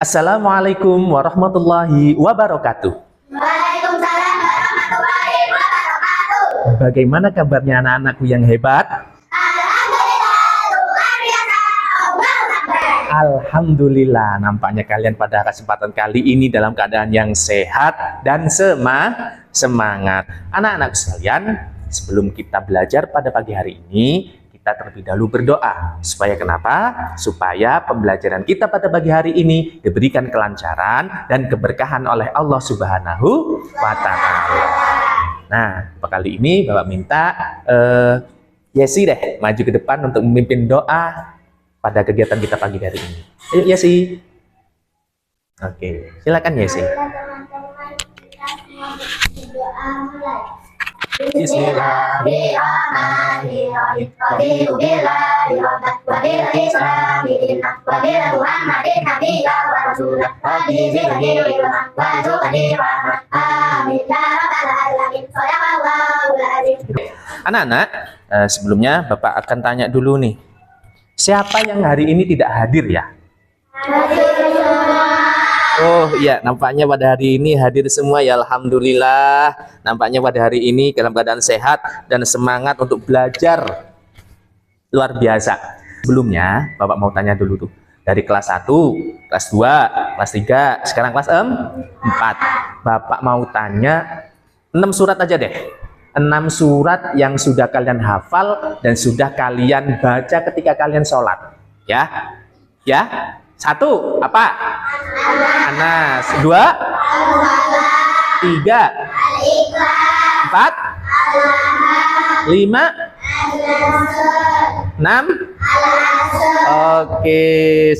Assalamualaikum warahmatullahi wabarakatuh. Waalaikumsalam warahmatullahi wabarakatuh. Bagaimana kabarnya anak-anakku yang hebat? Alhamdulillah, luar biasa. Allahu Akbar. Alhamdulillah, nampaknya kalian pada kesempatan kali ini dalam keadaan yang sehat dan semangat. Anak-anak sekalian, sebelum kita belajar pada pagi hari ini, kita terlebih dahulu berdoa. Supaya kenapa? Supaya pembelajaran kita pada pagi hari ini diberikan kelancaran dan keberkahan oleh Allah Subhanahu wa Ta'ala. Nah, kali ini Bapak minta Yesi deh maju ke depan untuk memimpin doa pada kegiatan kita pagi hari ini. Ayo Yesi. Oke, silakan Yesi. Teman-teman, kita semua berdoa mulai. Bismillahirrahmanirrahim. Raditu billahi rabban wa bil islami dinan wa bi Muhammadin nabiyyan wa rasulan wa bi zikrihi ilman wa zuqni rahmah. Amin ya rabbal alamin. Shadaqallahul azim. Anak-anak, sebelumnya Bapak akan tanya dulu nih. Siapa yang hari ini tidak hadir ya? Oh iya, nampaknya pada hari ini hadir semua ya, Alhamdulillah. Nampaknya pada hari ini dalam keadaan sehat dan semangat untuk belajar. Luar biasa. Sebelumnya, Bapak mau tanya dulu tuh. Dari kelas 1, kelas 2, kelas 3, sekarang kelas 4. Bapak mau tanya 6 surat aja deh. 6 surat yang sudah kalian hafal dan sudah kalian baca ketika kalian sholat. Ya? Ya? 1, apa? Anas. 2, 3, 4, 5, 6. Oke,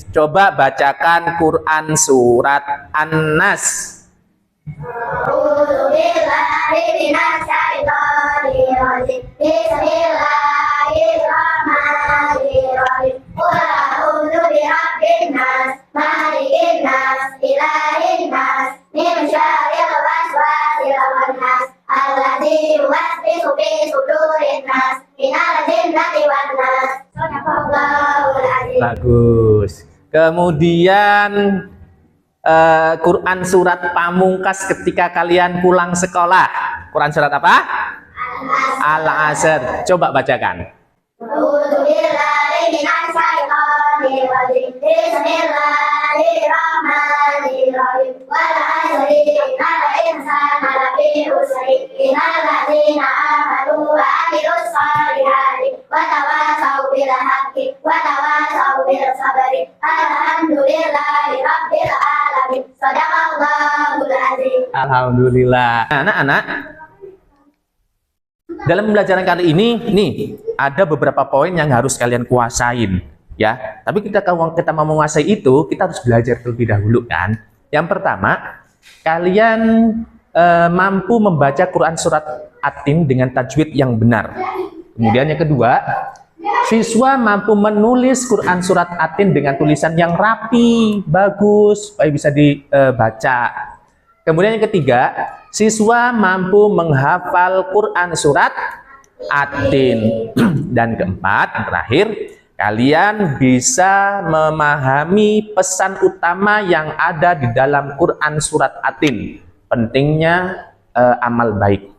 coba bacakan Quran surat An-Nas. A'udzu billahi minasy syaithanir rajim. Bismillahirrahmanirrahim. Qul a'udzu birabbin nas, malikin nas, ilahin nas, min syarril waswasil khannas, alladzi yuwaswisu fi sudurin nas, minal jinnati wan nas. Shadaqallahul azim. Bagus. Kemudian Quran surat pamungkas ketika kalian pulang sekolah. Quran surat apa? Al-Asr. Coba bacakan. A'udzu billahi minasy syaithanir rajim. Bismillahirrahmanirrahim. Wal 'asri innal insana lafi khusr illal ladzina amanu wa 'amilus shalihati wa tawassaw bil haqqi wa tawassaw bis sabri. Alhamdulillahi rabbil alamin. Shadaqallahul azim. Alhamdulillah. Anak-anak, dalam pembelajaran kali ini, nih ada beberapa poin yang harus kalian kuasain, ya. Tapi kalau kita mau menguasai itu, kita harus belajar terlebih dahulu, kan. Yang pertama, kalian mampu membaca Quran surat At-Tin dengan tajwid yang benar. Kemudian yang kedua, siswa mampu menulis Quran surat At-Tin dengan tulisan yang rapi, bagus, supaya bisa dibaca. Kemudian yang ketiga, siswa mampu menghafal Quran surat At-Tin. Dan keempat, yang terakhir, kalian bisa memahami pesan utama yang ada di dalam Quran surat At-Tin. Pentingnya amal baik.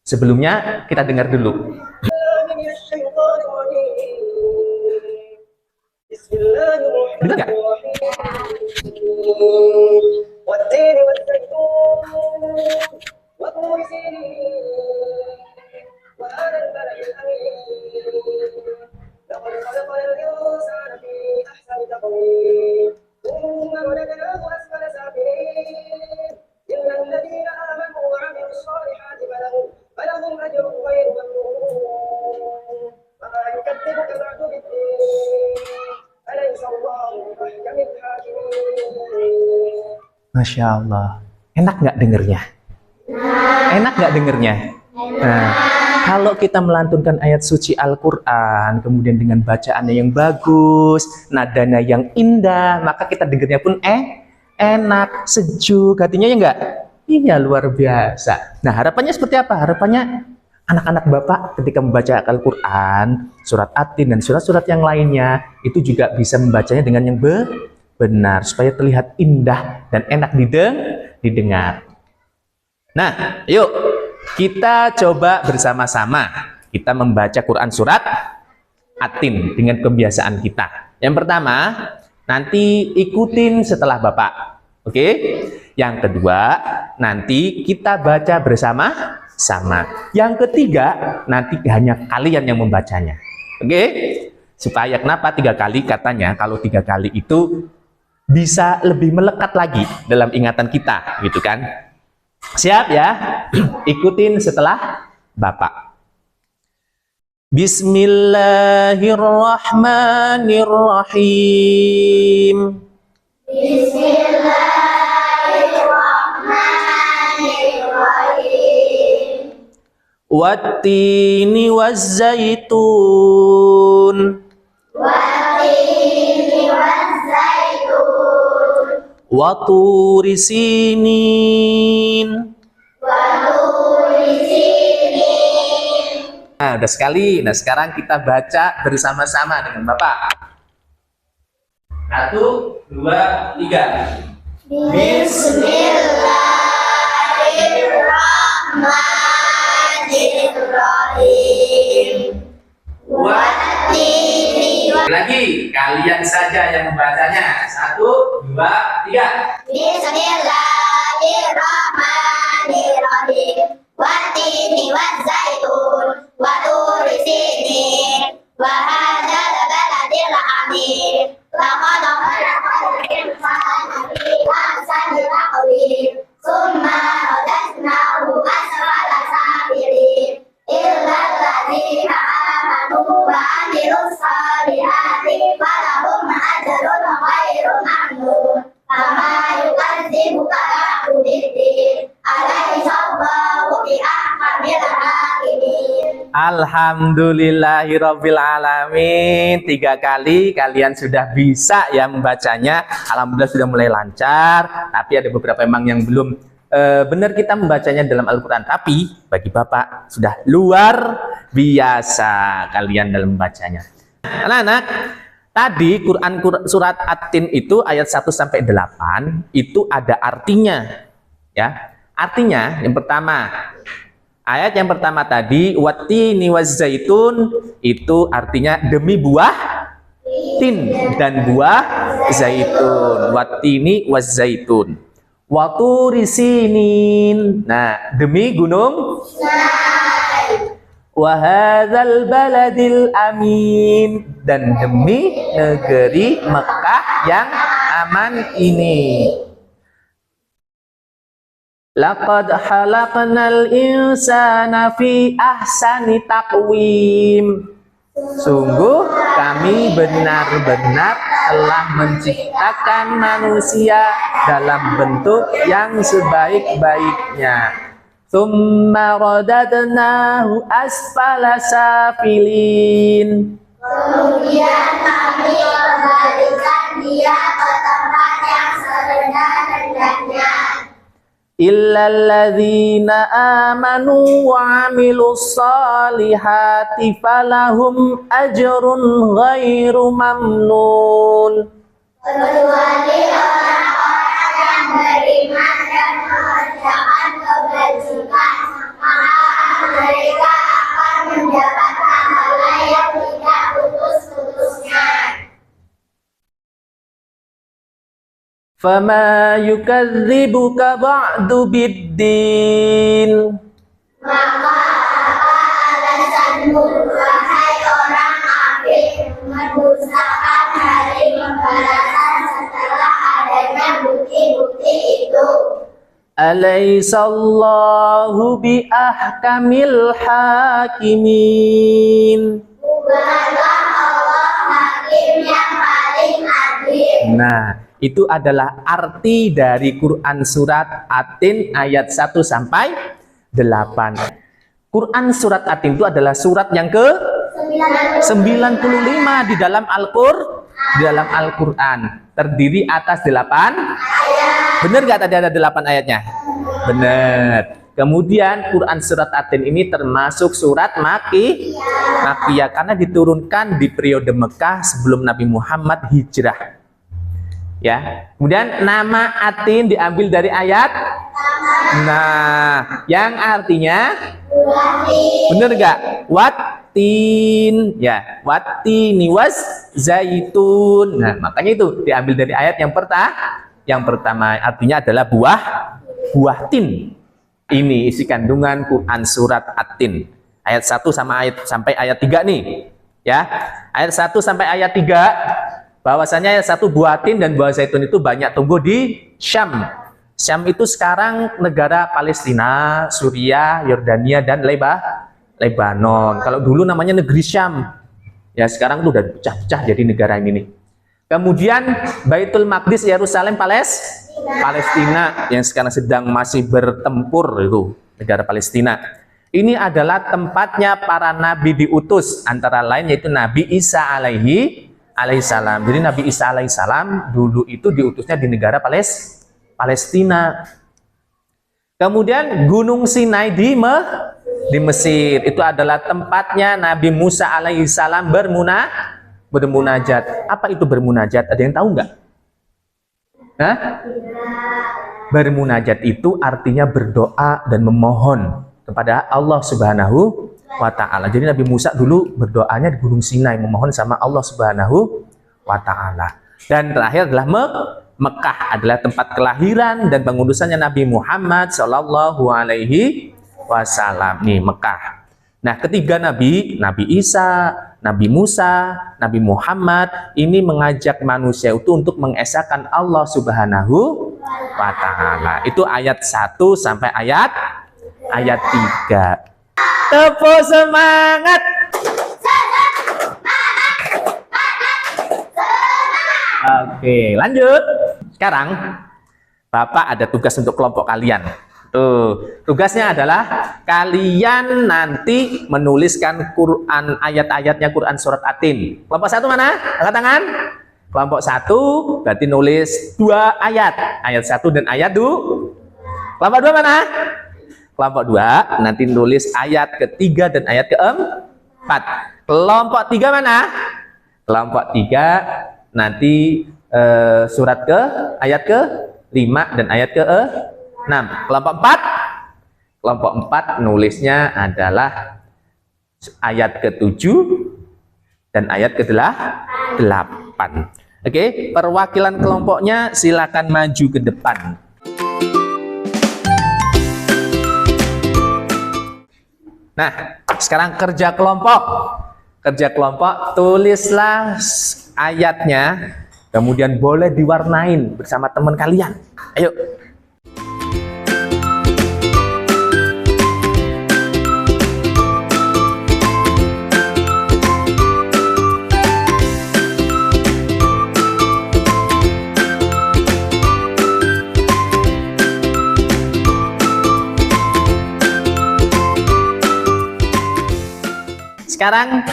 Sebelumnya kita dengar dulu. Dengar nggak? والتين والزيتون وطور سينين وهذا البلد الأمين لقد خلقنا الإنسان في أحسن تقويم ثم رددناه أسفل سافلين إلا الذين آمنوا وعملوا الصالحات فلهم أجر غير ممنون وما يكذبك بعد بالدين أليس الله بأحكم الحاكمين. Masya Allah, enak nggak dengernya? Enak nggak dengernya? Nah, kalau kita melantunkan ayat suci Al-Quran, kemudian dengan bacaannya yang bagus, nadanya yang indah, maka kita dengernya pun enak, sejuk, hatinya ya nggak? Iya, luar biasa. Nah, harapannya seperti apa? Harapannya anak-anak Bapak ketika membaca Al-Quran, surat At-Tin dan surat-surat yang lainnya, itu juga bisa membacanya dengan yang benar, supaya terlihat indah dan enak didengar. Nah, yuk kita coba bersama-sama kita membaca Quran surat At-Tin dengan kebiasaan kita. Yang pertama, nanti ikutin setelah Bapak. Oke? Yang kedua, nanti kita baca bersama-sama. Yang ketiga, nanti hanya kalian yang membacanya. Oke? Supaya kenapa 3 kali? Katanya kalau 3 kali itu bisa lebih melekat lagi dalam ingatan kita, gitu kan? Siap ya? Ikutin setelah Bapak. Bismillahirrahmanirrahim. Bismillahirrahmanirrahim. Wattini wazzaitun. Wattini wazzaitun. Waturi sinin. Waturi sinin. Nah, udah sekali. Nah, sekarang kita baca bersama-sama dengan Bapak. 1, 2, 3. Bismillahirrahmanirrahim. Wattini. Lagi, kalian saja yang membacanya. 1, 2, 3. Bismillahirrahmanirrahim. Wattini wazzaitun. Waturi sinin. Wa hadzal baladil amin. Laqad khalaqal insana fi ahsani taqwim. Tsumma radadnahu asfala safilin. Illa alladzina amanu wa amilus solihati falahum ajrun ghairu mamnun. Kama yukadzibuka ba'du biddin. Alaysa Allahu bi ahkamil hakimin. Alhamdulillahirabbil alamin. 3 kali kalian sudah bisa ya membacanya. Alhamdulillah sudah mulai lancar. Tapi ada beberapa memang yang belum benar kita membacanya dalam Al-Quran. Tapi bagi Bapak sudah luar biasa kalian dalam membacanya. Anak-anak, tadi Quran surat At-Tin itu ayat 1 sampai 8 itu ada artinya. Ya. Artinya yang pertama, ayat yang pertama tadi wattini wazzaitun itu artinya demi buah tin dan buah zaitun. Wattini wazzaitun. Waturi sinin. Nah, demi gunung wa hadzal baladil amin, dan demi negeri Mekah yang aman ini. Laqad khalaqnal insana fi ahsani taqwim. Sungguh kami benar-benar telah menciptakan manusia dalam bentuk yang sebaik-baiknya. Tsumma radadnahu asfala safilin. Kemudian kami kembalikan dia ke tempat yang serendah-rendahnya. Illalladzina amanu wa amilus solihati falahum ajrun ghairu mamnun. Kecuali orang-orang yang beriman dan mengerjakan kebajikan, maka mereka akan mendapat pahala yang tidak putus-putusnya. Fama yukadzibuka ba'du biddin. Maka apa alasanmu, wahai orang kafir, mendustakan hari pembalasan setelah adanya bukti-bukti itu? Alaisallahu bi ahkamil hakimin. Bukankah Allah hakim yang paling adil? Nah, itu adalah arti dari Quran surat At-Tin ayat 1 sampai 8. Quran surat At-Tin itu adalah surat yang ke 95 di dalam Al-Quran. Terdiri atas 8 ayat. Benar nggak tadi ada 8 ayatnya? Benar. Kemudian Quran surat At-Tin ini termasuk surat Makkiyah karena diturunkan di periode Mekah sebelum Nabi Muhammad hijrah. Ya. Kemudian nama atin diambil dari ayat. Nah, yang artinya bener nggak? Watin, ya, watini was zaitun. Nah, makanya itu diambil dari ayat yang pertama artinya adalah buah tin. Ini isi kandungan Quran surat At-Tin. Ayat 1 sampai ayat 3 nih. Ya. Ayat 1 sampai ayat 3 bahwasanya ayat 1 buah tin dan buah zaitun itu banyak tumbuh di Syam. Syam itu sekarang negara Palestina, Suriah, Yordania, dan Lebanon. Kalau dulu namanya negeri Syam. Ya, sekarang itu udah pecah-pecah jadi negara ini nih. Kemudian Baitul Maqdis, Yerusalem, Palestina yang sekarang sedang masih bertempur itu, negara Palestina. Ini adalah tempatnya para nabi diutus, antara lain yaitu Nabi Isa alaihissalam. Jadi Nabi Isa alaihissalam dulu itu diutusnya di negara Palestina. Kemudian Gunung Sinai di Mesir itu adalah tempatnya Nabi Musa alaihissalam bermunajat. Apa itu bermunajat? Ada yang tahu nggak? Hah? Bermunajat itu artinya berdoa dan memohon kepada Allah Subhanahu wa Ta'ala. Jadi Nabi Musa dulu berdoanya di Gunung Sinai, memohon sama Allah Subhanahu wa Ta'ala. Dan terakhir adalah Mekah adalah tempat kelahiran dan pengudusannya Nabi Muhammad Shallallahu Alaihi Wasallam. Nih Mekah. Nah, ketiga Nabi Isa, Nabi Musa, Nabi Muhammad ini mengajak manusia itu untuk mengesahkan Allah Subhanahu wa Ta'ala. Itu ayat 1 sampai ayat 3. Tepuk semangat. Oke, lanjut. Sekarang Bapak ada tugas untuk kelompok kalian. Tuh, tugasnya adalah kalian nanti menuliskan Quran, ayat-ayatnya Quran surat At-Tin. Kelompok 1 mana? Angkat tangan. Kelompok 1 berarti nulis 2 ayat. Ayat 1 dan ayat 2. Kelompok 2 mana? Kelompok 2 nanti nulis ayat ketiga dan ayat keempat. Kelompok 3 mana? Kelompok 3 nanti surat ayat ke-5 dan ayat ke-6. Kelompok 4 nulisnya adalah ayat ke-7 dan ayat ke-8. Oke, perwakilan kelompoknya silakan maju ke depan. Nah, sekarang kerja kelompok. Kerja kelompok, tulislah ayatnya, kemudian boleh diwarnain bersama teman kalian. Ayo. Sekarang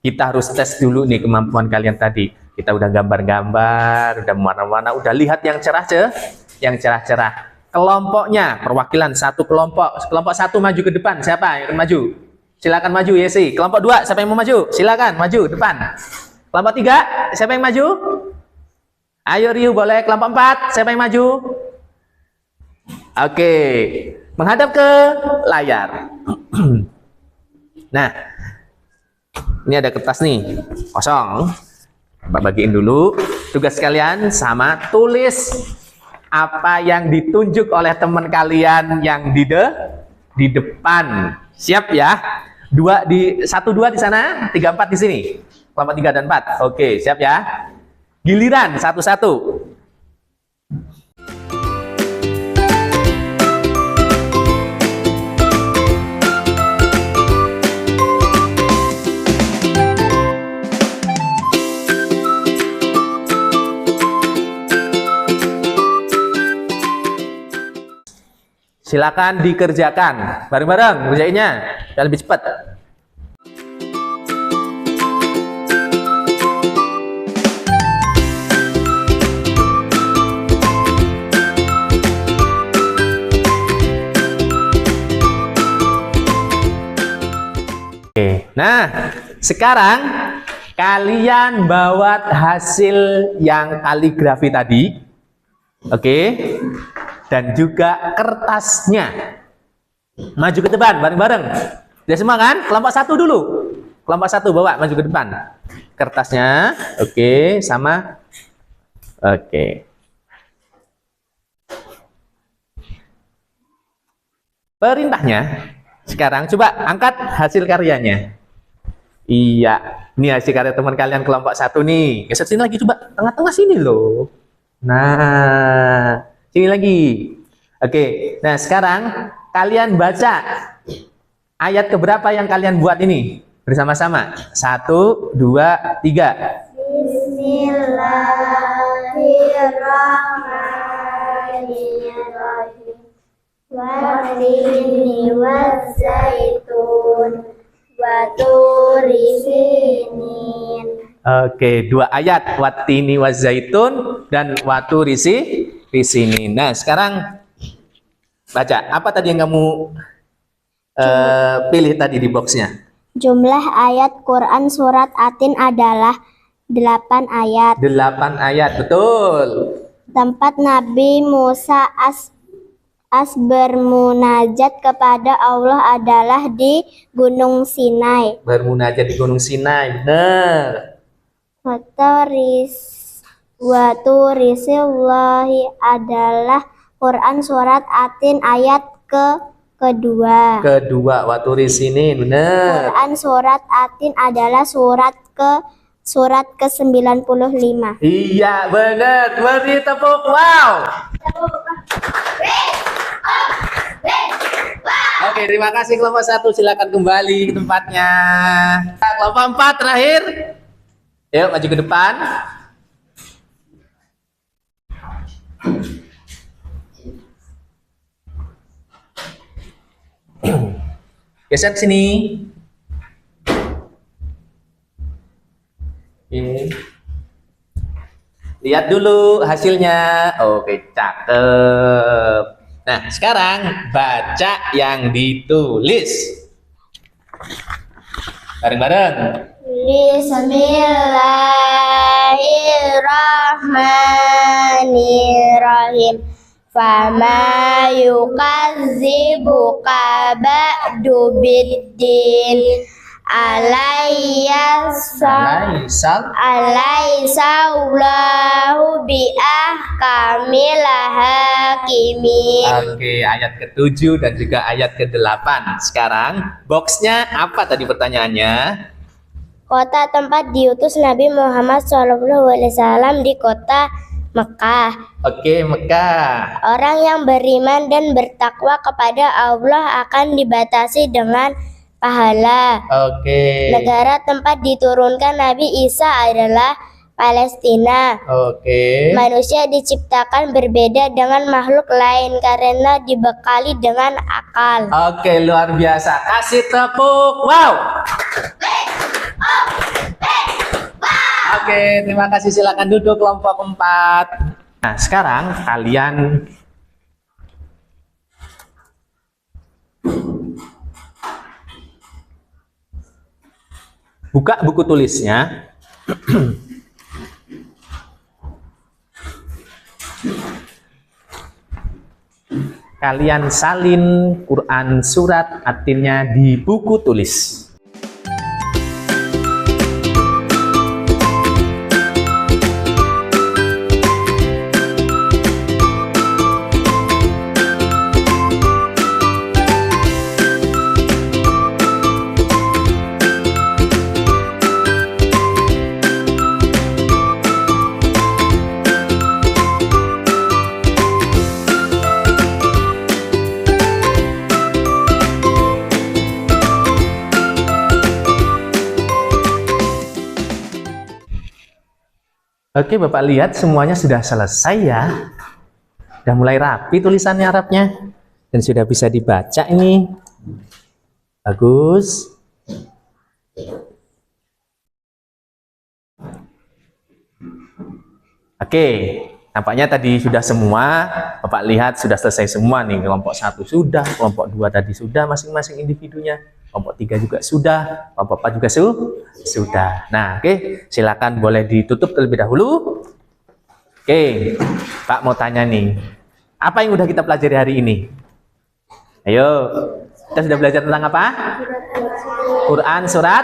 kita harus tes dulu nih kemampuan kalian tadi. Kita udah gambar-gambar, udah warna-warna, udah lihat yang cerah-cerah. Kelompoknya, perwakilan satu kelompok. Kelompok 1 maju ke depan. Siapa yang maju? Silakan maju, Yesi. Kelompok 2, siapa yang mau maju? Silakan maju depan. Kelompok 3, siapa yang maju? Ayo Riu, boleh. Kelompok 4, siapa yang maju? Oke, menghadap ke layar. Nah, ini ada kertas nih, kosong. Bapak bagiin dulu. Tugas kalian sama, tulis apa yang ditunjuk oleh teman kalian yang di depan. Siap ya? 1, 2 di sana, 3, 4 di sini. Kelompok 3 dan 4. Oke, siap ya? Giliran satu-satu. Silakan dikerjakan bareng-bareng, kerjainnya biar lebih cepat. Oke, nah sekarang kalian bawa hasil yang kaligrafi tadi, oke, dan juga kertasnya. Maju ke depan bareng-bareng. Sudah semua kan? Kelompok 1 dulu. Kelompok 1 bawa maju ke depan. Kertasnya, oke, sama. Oke. Perintahnya sekarang coba angkat hasil karyanya. Iya, ini hasil karya teman kalian kelompok 1 nih. Geser sini lagi coba, tengah-tengah sini loh. Nah, sini lagi. Oke, nah sekarang kalian baca ayat keberapa yang kalian buat ini bersama-sama. 1, 2, 3. Bismillahirrahmanirrahim. Wattini wazzaitun wa turi sinin. Oke, 2 ayat, wattini wazaitun dan waturi sinin. Nah, sekarang baca apa tadi yang kamu pilih tadi di boxnya? Jumlah ayat Quran surat Atin adalah 8 ayat. 8 ayat, betul. Tempat Nabi Musa bermunajat kepada Allah adalah di Gunung Sinai. Bermunajat di Gunung Sinai, benar. Waturisillahi adalah Quran surat Atin ayat kedua. Kedua, waturi sinin, benar. Quran surat Atin adalah surat ke-95. Iya, benar. Beri tepuk, wow. Oke, terima kasih kelompok 1. Silakan kembali ke tempatnya. Kelompok 4 terakhir. Yuk, maju ke depan. Geser ke sini. Oke. Lihat dulu hasilnya. Oke, cakep. Nah, sekarang baca yang ditulis. Bareng-bareng. Bismillahirrahmanirrahim. Fama yukadzibuka ba'du biddin. Alaihissallahu biahkamil hakimin. Oke, ayat ke-7 dan juga ayat ke-8. Sekarang boxnya apa tadi pertanyaannya? Kota tempat diutus Nabi Muhammad SAW di kota Mekah. Oke, Mekah. Orang yang beriman dan bertakwa kepada Allah akan dibatasi dengan pahala. Oke. Negara tempat diturunkan Nabi Isa adalah Palestina. Oke. Manusia diciptakan berbeda dengan makhluk lain karena dibekali dengan akal. Oke, luar biasa. Kasih tepuk. Wow. Oke, terima kasih. Silakan duduk kelompok 4. Nah, sekarang kalian buka buku tulisnya. Kalian salin Quran surat Atinnya di buku tulis. Oke, Bapak lihat semuanya sudah selesai ya. Sudah mulai rapi tulisannya Arabnya. Dan sudah bisa dibaca ini. Bagus. Oke, nampaknya tadi sudah semua. Bapak lihat sudah selesai semua nih. Kelompok 1 sudah, kelompok 2 tadi sudah masing-masing individunya. Kelompok 3 juga sudah, kelompok 4 juga Sudah. Nah, oke, silakan boleh ditutup terlebih dahulu. Oke, Pak mau tanya nih, apa yang udah kita pelajari hari ini? Ayo, kita sudah belajar tentang apa? Quran surat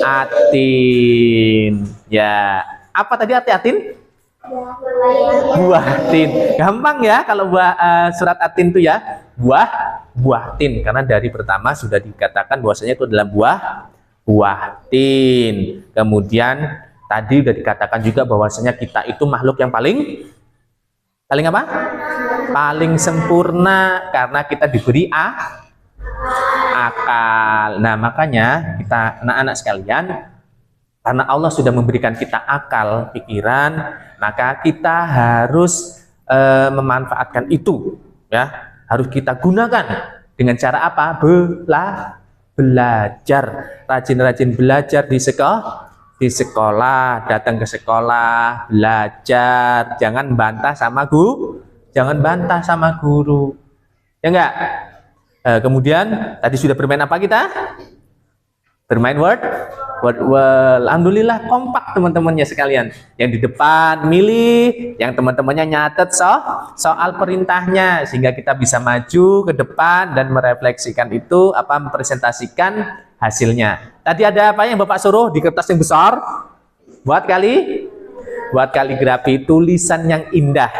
Atin. Ya, apa tadi arti Atin? Buah tin. Gampang ya kalau surat Atin itu ya, buah tin, karena dari pertama sudah dikatakan bahwasanya itu adalah buah tin. Kemudian tadi sudah dikatakan juga bahwasanya kita itu makhluk yang paling apa? Paling sempurna karena kita diberi akal. Nah, makanya kita anak-anak sekalian, karena Allah sudah memberikan kita akal, pikiran, maka kita harus memanfaatkan itu, ya. Harus kita gunakan dengan cara apa? Belajar, rajin-rajin belajar di sekolah, datang ke sekolah, belajar, jangan bantah sama guru, ya enggak? Kemudian tadi sudah bermain apa kita? Bermain word. Alhamdulillah kompak teman-temannya sekalian. Yang di depan milih, yang teman-temannya nyatet soal perintahnya, sehingga kita bisa maju ke depan dan merefleksikan itu, mempresentasikan hasilnya. Tadi ada apa yang Bapak suruh di kertas yang besar? Buat kaligrafi, tulisan yang indah,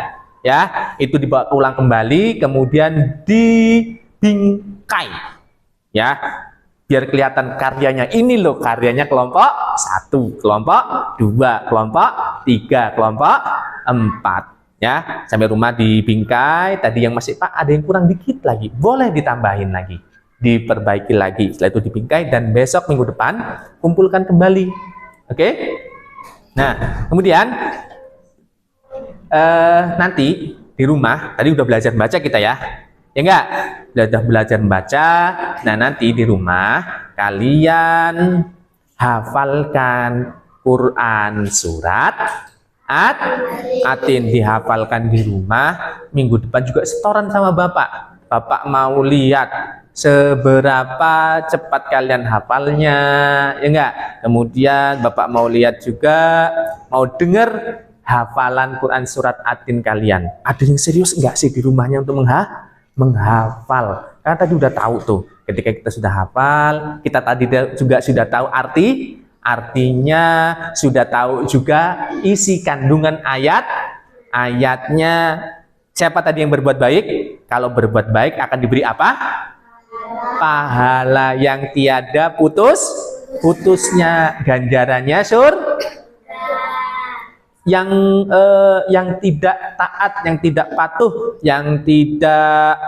ya. Itu dibawa ulang kembali, kemudian dibingkai, ya. Biar kelihatan karyanya. Ini loh karyanya kelompok 1, kelompok 2, kelompok 3, kelompok 4. Ya, sampai rumah dibingkai. Tadi yang masih Pak ada yang kurang dikit lagi, boleh ditambahin lagi, diperbaiki lagi. Setelah itu dibingkai dan besok minggu depan kumpulkan kembali. Oke? Nah, kemudian nanti di rumah tadi udah belajar baca kita ya. Ya enggak? Sudah belajar membaca. Nah, nanti di rumah kalian hafalkan Quran surat Atin, dihafalkan di rumah. Minggu depan juga setoran sama Bapak. Bapak mau lihat seberapa cepat kalian hafalnya, ya enggak? Kemudian Bapak mau lihat juga, mau dengar hafalan Quran surat Atin kalian. Ada yang serius enggak sih di rumahnya untuk menghafal? Karena tadi udah tahu tuh, ketika kita sudah hafal, kita tadi juga sudah tahu artinya, sudah tahu juga isi kandungan ayatnya. Siapa tadi yang berbuat baik? Kalau berbuat baik akan diberi apa? Pahala yang tiada putusnya, ganjarannya yang tidak taat, yang tidak patuh, yang tidak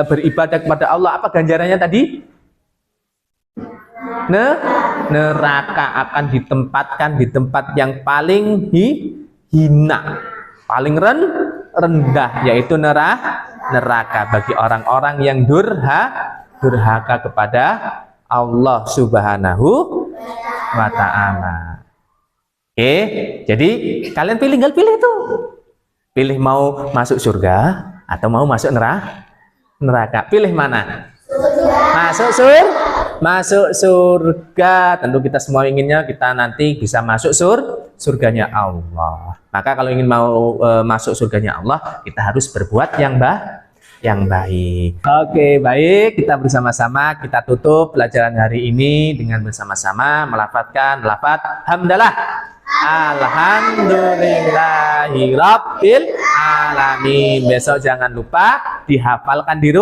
beribadah kepada Allah, apa ganjarannya tadi? Neraka, akan ditempatkan di tempat yang paling hina, paling rendah, yaitu neraka bagi orang-orang yang durhaka kepada Allah Subhanahu wa Ta'ala. Oke, jadi kalian tinggal pilih tuh. Pilih mau masuk surga atau mau masuk neraka. Pilih mana? Masuk surga. Tentu kita semua inginnya kita nanti bisa masuk surganya Allah. Maka kalau ingin mau masuk surganya Allah, kita harus berbuat yang baik. Oke, baik. Kita bersama-sama kita tutup pelajaran hari ini dengan bersama-sama melafadzkan lafadz hamdalah. Alhamdulillahirabbil alamin. Besok jangan lupa dihafalkan di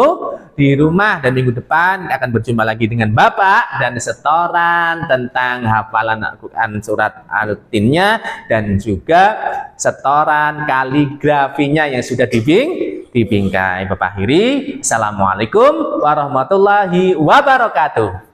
rumah, dan minggu depan akan berjumpa lagi dengan Bapak dan setoran tentang hafalan Al-Quran surat Atinnya dan juga setoran kaligrafinya yang sudah dibingkai. Bapak akhiri. Assalamualaikum warahmatullahi wabarakatuh.